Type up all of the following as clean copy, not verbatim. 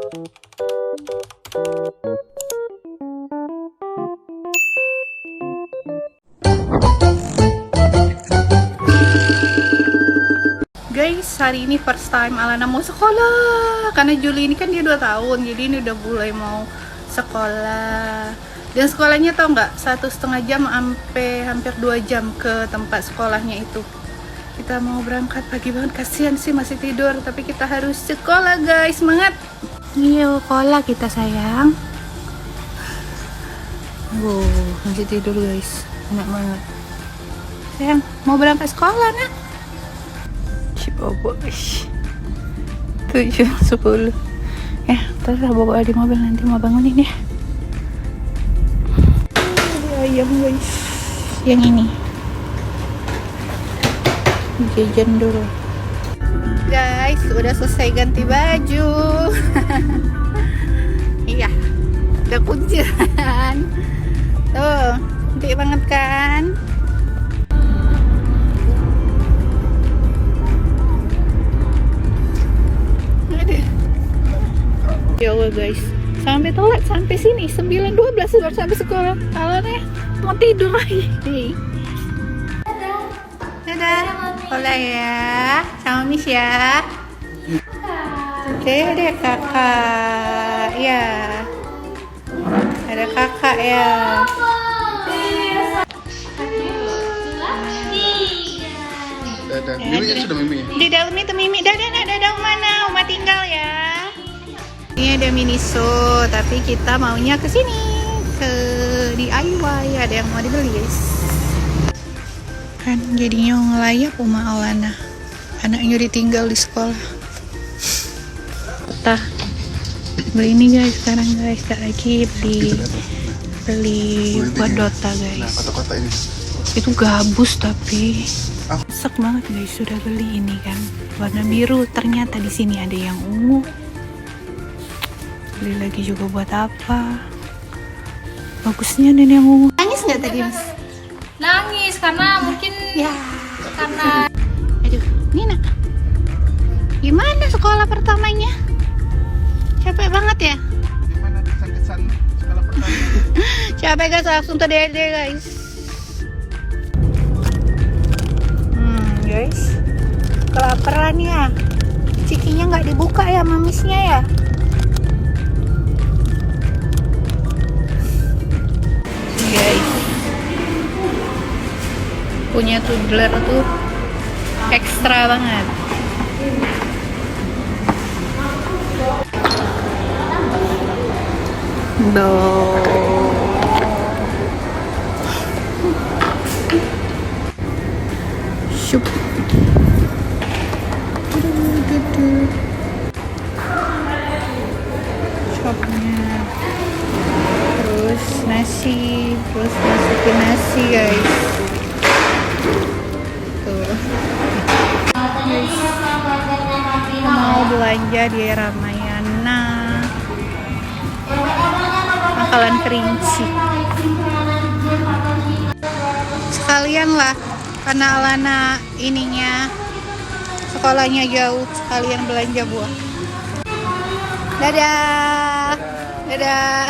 Guys, hari ini first time Alana mau sekolah. Karena Juli ini kan dia 2 tahun, jadi ini udah mulai mau sekolah. Dan sekolahnya tau nggak, 1,5 jam sampai hampir 2 jam ke tempat sekolahnya itu. Kita mau berangkat pagi banget, kasihan sih masih tidur, tapi kita harus sekolah guys, semangat. Yuk sekolah kita sayang. Wow, masih tidur guys, enak banget. Sayang, mau berangkat sekolah nak? Bobo 7:10 ya, terus bobo di mobil, nanti mau bangunin ya. Ada ayam guys, yang ini jajan dulu guys. Udah selesai ganti baju. Iya, udah kuncian tuh, cantik banget kan. Ya Allah guys, sampai telat, sampai sini 9:12 baru sampai sekolah. Alana mau tidur lagi. Dadah, sekolah ya, sama Miss ya. Oke, ada kakak ya, ada kakak ya. Dadah, Mimi kan sudah Mimi. Di dalam itu Mimi, dadah mana? Uma tinggal ya. Ini ada Miniso, tapi kita maunya ke sini, ke DIY. Ada yang mau dibeli guys. Kan jadinya ngelayap Uma Alana, anaknya ditinggal di sekolah. Kita beli ini guys sekarang guys, tak lagi beli buat Dota guys. Nah, kotak-kotak ini Itu gabus tapi sek banget guys. Sudah beli ini kan warna biru, ternyata di sini ada yang ungu. Beli lagi juga buat apa? Bagusnya dan yang ungu. Nangis nggak tadi Mas? Nangis karena mungkin Ya. karena Aduh, Nina. Gimana sekolah pertamanya? Capek banget ya? gimana kesan-kesan sekolah pertama? Capek guys, langsung ke DRD guys. Guys, kelaparan ya. Cikinya nggak dibuka ya mamisnya ya. Guys, punya toddler tuh ekstra banget. Syup. Shopnya, terus nasi, terus masukin nasi guys. Tuh guys, mau belanja di Ramayana, Makalan Kerinci sekalian lah, karena Alana ininya sekolahnya jauh, sekalian belanja buah. Dadah, dadah.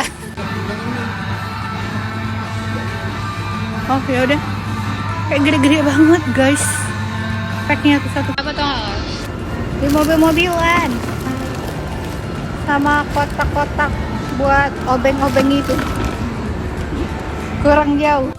Oh ya udah, kayak gede-gede banget guys. Packnya tuh satu. Apa tuh? Di mobil-mobilan, sama kotak-kotak buat obeng-obeng itu. Kurang jauh.